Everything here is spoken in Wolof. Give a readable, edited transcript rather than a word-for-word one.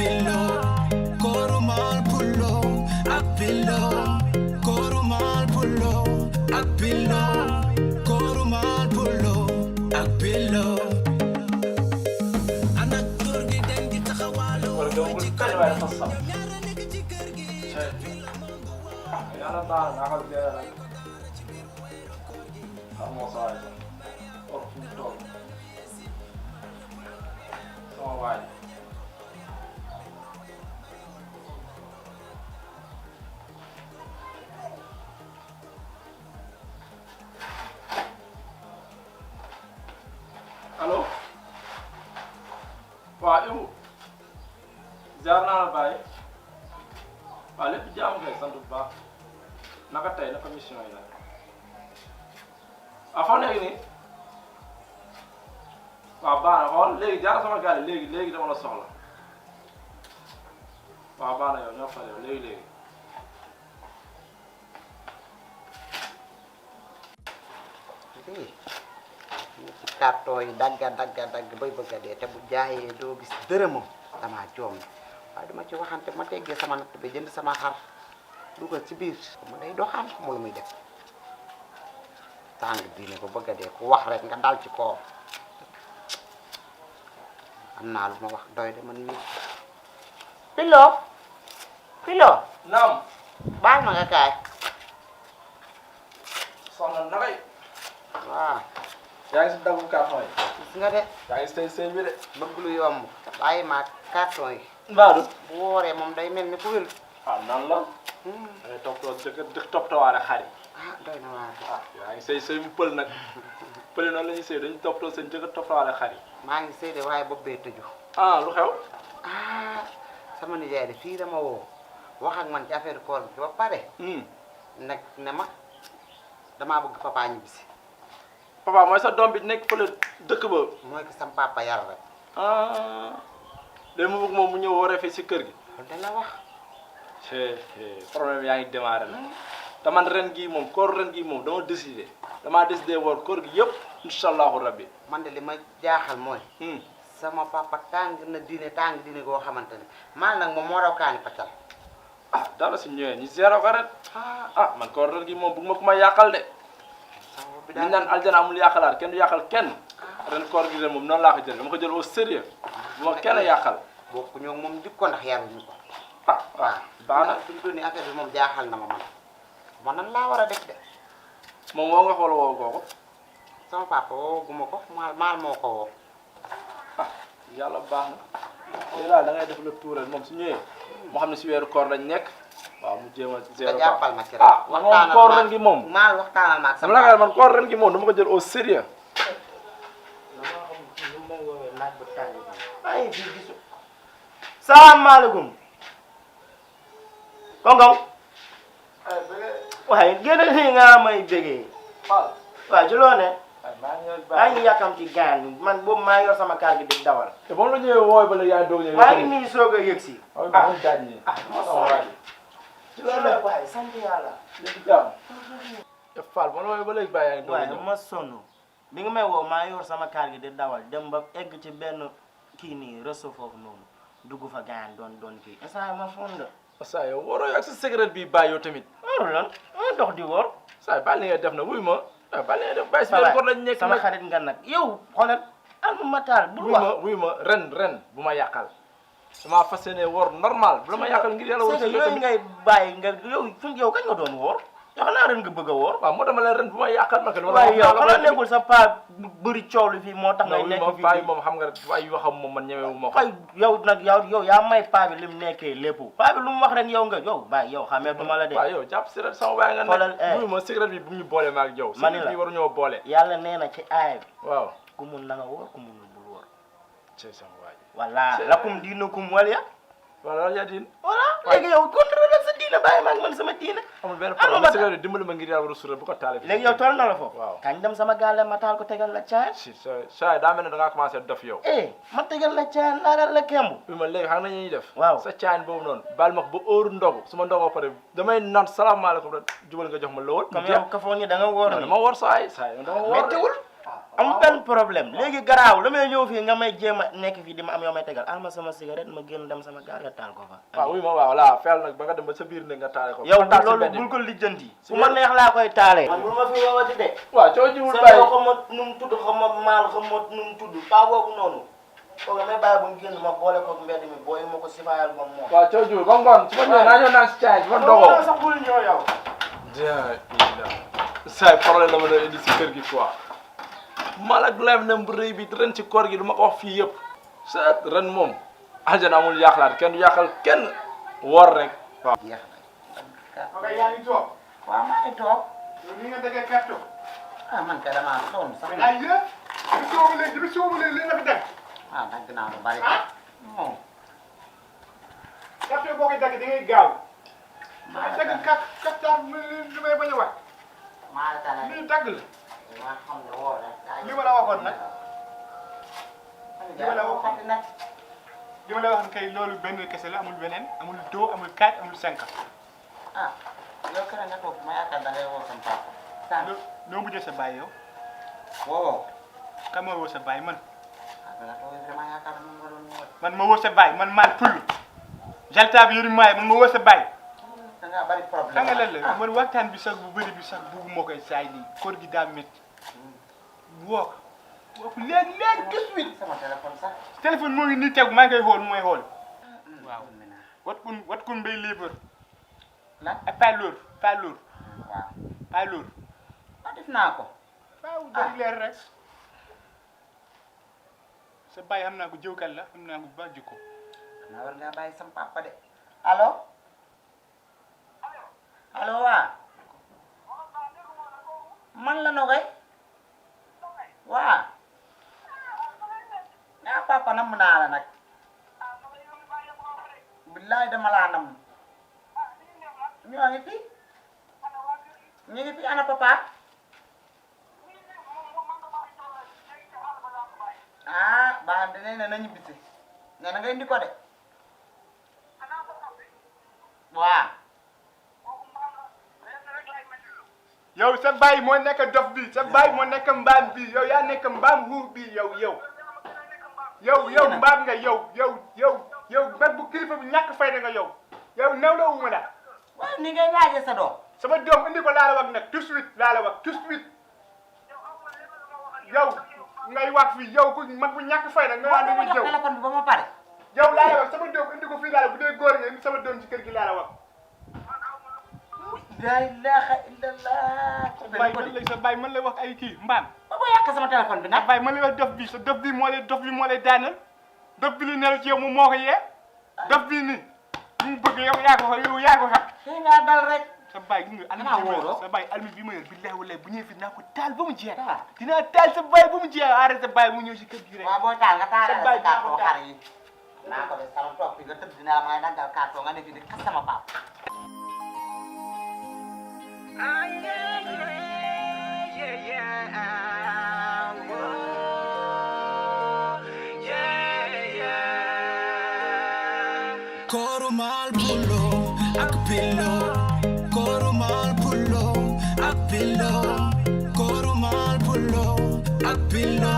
Pylo Kooru mal Poulo ak Pylo Kooru mal Poulo ak Pylo Kooru mal Poulo ak Pylo ana góor gi dañ di taxawaalu ci kër yàlla baax na ko jëlee rek xam nga saa yi or fu mu toll sama waay allo waaw Ibou jaar naa la bàyyi waaw lépp jaamu kay sant bu baax naka tey naka mission yi nag foo nekk nii waaw baax na xool léegi jaar sama gaal yi léegi dama la soxla waaw baax na yow ñoo far yow léegi ci carton yi dagga bay bëgg a dee te bu jaayee doo gis dërëmam damaa joom waaye dama ci waxante ma teggee sama natt bi jënd sama xar dugal ci biir mu day doxaan mu lu muy def tàng diine ko bëgg a dee ku wax rek nga dal ci kawam am naa lu ma wax doy de man mii Pylo naam baal ma nga kaay soxna nakay waaw yaa ngi si daggu carton yi gis nga de yaa ngi si sëy bi de bëgg lu yomb bàyyi ma carton yi mbaadu bu wooree moom day mel ni ku wér nan la dangay toppatoo xar yi doy na waar yaa ngi sëy bu pël nag pël noonu la ñuy sëy dañu toppatoo seen jëkkër toppatoo xar yi maa ngi sëy de waaye bopp bee tëju lu xew sama nijaay de fii dama woo wax ak man ci affaire koor bi ba pare nag ne ma damaa bëgg papa ñibbisi papa mooy sa doom bi nekk fële dëkk ba mooy ko sam papa yar rek léegi mu bëgg moom mu ñëw waree fii si kër gi loolu da la wax problème yaa ngi démarré la te man ren gii moom koor ren gii moom damaa décidé woor koor gi yëpp incha allahu rabbi man de li ma jaaxal mooy sama papa tàng diine goo xamante ne maa nag moom moo raw kaani paccal dara si ñëwee ñu zéro ko ren man koor ren gi moom bëgg ma ku ma yàqal de li ñu naan aljana amul yàqalaat kenn du yàqal kenn ren koor gi ren moom noonu laa ko jël dama ko jël au sérieux bu ma kenn yàqal bokku ñoo moom jikko ndax yaruñu ko baax na fi mu toll nii affaire bi moom jaaxal na ma man nan laa war a def de moom woo nga xool woo kooku sama papa woo guma ko maal moo ko woo yàlla baax na léegi daal da ngay def le tour rek moom su ñëwee moo xam ne si weeru koor lañ nekk waaw mu jéem a zéro nga jàppal ma ci rek moom koor ren gi moom maal waxtaanal ma ak sama la man koor ren gi moom dama ko jël au sérieux salaamaaleykum koŋ-koŋ waaye gën a xëy nga may bégee waaw ci loo ne maa ngi yàkkam ci gaan man boobu maa ngi yor sama kaar gi di dawal te ba mu la ñëwee wooy ba la yaa doog ñëw maa ngi nii soog a yëg si ci loolu la waaye sant yàlla léegi jàmm te Fall ba la wooy ba léegi bàyyi yaa ngi doog waaye ñëw ma sonn bi nga may woo maa ngi yor sama kaar gi di dawal dem ba egg ci benn kii nii resto foofu noonu dugg fa gaan doon kii instant ma fon nga saa yow waroo ak sa cigarette bi bàyyi yow tamit waru lan ma dox di wóor saa yi bàyyi li ngay def na wuy ma bàyyi li ngay def bàyyi si benn koor lañ nekk sama xarit nga nag yow xoolal alma mataal bul wax wuy ma ren bu ma yàqal dama fas yéene woor normal bu la ma yàqal ngir yàlla c'est que yooyu ngay bàyyi nga yow kañ nga doon woor yow xanaa ren nga bëgg a woor waaw moo tax ma leen ren bu ma yàqal ma waaye yow xanaa nekkul sa paa bëri coow li fii moo tax ngay nekk fii paa yi moom xam nga ay waxam moom man ñemewu ma ko ay yow nag yow yaa may paa bi lim nekkee lépp paa bi lu mu wax ren yow nga yow bàyyi yow xamee du ma la de waaw yow jàpp cigarette sama baay nga xoolal nekk wuy ma cigarette bi bu ñu boole ma ak yow ma ni la bi waruñoo boole yàlla nee na ci aaya bi waaw ku mun na nga woor ku munul bul woor c'est sama waay voilà lakum diinukum waliya voilà yaa diin voilà léegi yow contrôle sa diina bàyyi ma ak man sama diina amul benn problème cigarette dimbali ma ngir yàlla war a sural bu ko taale léegi yow toll na la foofu waaw kañ dem sama gaale ma taal ko tegal la caay si saa daa mel ne da ngaa commencé dof yow ma tegal la caay laalal la kemb bi ma léegi xam na ñuy def waaw sa caayin boobu noonu baal ma ko ba heure ndogu su ma ndogoo pare damay naan salaamaaleykum rek jubal nga jox ma lowal comme yow kafoo ni da nga woor ni dama woor saa yi dama woor méttiwul am benn problème léegi garaaw la may ñëw fii nga may jéem a nekk fii di ma am yoo may tegal alma sama cigarette ma génn dem sama gaal nga taal ko fa. waaw oui ma waaw voilà feel nag ba nga dem ba sa biir ne nga taale ko. yow taal si loolu mbedd bul ko lijjanti. fu ma neex laa koy taalee. man bul ma fi woowati de. waaw coo jiwul sa bàyyi yoo xam nu mu tudd xam maal xam nu mu tudd paa boobu noonu. foog nga may bàyyi ba mu génn ma boole ko mbedd mi booy ma ko sifaayal moom moom. waaw coo jiwul ba ngoon su ma ñëwee naa ñëw naan si caay su ma dogoo. sax bul ñëw yow. say problème la ma doon indi si kër gi quoi malak lem nem bu rëy bi ren ci koor gi du ma ko wax fii yëpp seet ren moom aljana amul yàqlaat kenn du yàqal kenn wor rek waaw jeex na. ok yaa ngi toog. waaw maa ngi toog. yow ni nga déggee carte. ah man kay damaa sonn sax. ay yéen. bi soobu léegi li nga fi dagg. ah dagg naa lu bari. moom. carte boo koy dagg da ngay gaaw. maa la dagg carte li may bañ a wax. maa la tala lii dagg la. maa xam ne woo la. li ma la waxoon nag. li ma la waxoon nag. li ma la waxoon kay loolu benn kese la amul beneen amul 2 amul 4 amul 5. ah yow keneen nga toog ma yaakaar da ngay woo sama papa. sànq noo mujjee sa baay yow. woo. kan moo woo sa baay man. ah danga toog vraiment yaakaar naa ma doon woo. man ma woo sa baay man maan Poulo. jalta bi yëriñ maay man ma woo sa baay. da ngaa bari problème. xam nga lan la man waxtaan bi sax bu bëri bi sax buubu moo koy saay nii koor gi daa métti. woo ko léegi tout de suite. sama téléphone sax. téléphone moo ngi nii tegu maa ngi koy xool mooy xool. waaw wat kun mbay libre. lan ak Pylo. waaw. Pylo. ah def naa ko. waaw day leer rek. sa baay xam naa ko jëwkat la xam naa ko bu baax jikko. naa war ngaa bàyyi sama papa de. allo. allo waa. man la Nogay. waa. ah papa namm naa la nag. billaay dama laa namm. ñoo ngi fi. ñu ngi fi ana papa. ah baax na nee na ñibbisi. nee na nga indi ko de. waaw. yow sa baay moo nekk dof bi sa baay moo nekk mbaam bi yow yaa nekk mbaam xuur bi yow mbaam nga yow mbag bu kilifa bi ñàkk fayda nga yow naw la wuma la waaw ni ngay laajee sa doom. sama doom indi ko laa la wax nag tout de suite laa la wax tout de suite yow ngay wax fii yow ku mag bu ñàkk fayda nga waaw naan dama dama jox jëw téléphone bi ba ma pare. yow laa la wax sama doom indi ko fii laa la bu dee góor nga indi sama doom ci kër gi laa la wax la ilaha illallah. sa baay man lay wax ay kii mbaam ba ma yàq sama téléphone bi nag. baay man lay wax dof bi sa dof bi moo lay daanal dof bi li nelu ci yow moom moo ko yee dof bii nii mu bëgg yow yaa ko xam xëy ngaa dal rek. sa baay gis nga almi bi ma yor billahi wallahi bu ñëwee fi naa ko taal ba mu jeex waaw. dinaa taal sa baay ba mu jeex aare sa baay mu ñëw si kër gi rek waaw boo taal nga taal sa baay sa carton xar yi. naa ko def sama toog fi nga tëdd dina la may daggal carton nga ne fi di xas sama papa. Kooru mal Poulo ak Pylo. Kooru mal Poulo ak Pylo. Kooru mal Poulo ak Pylo.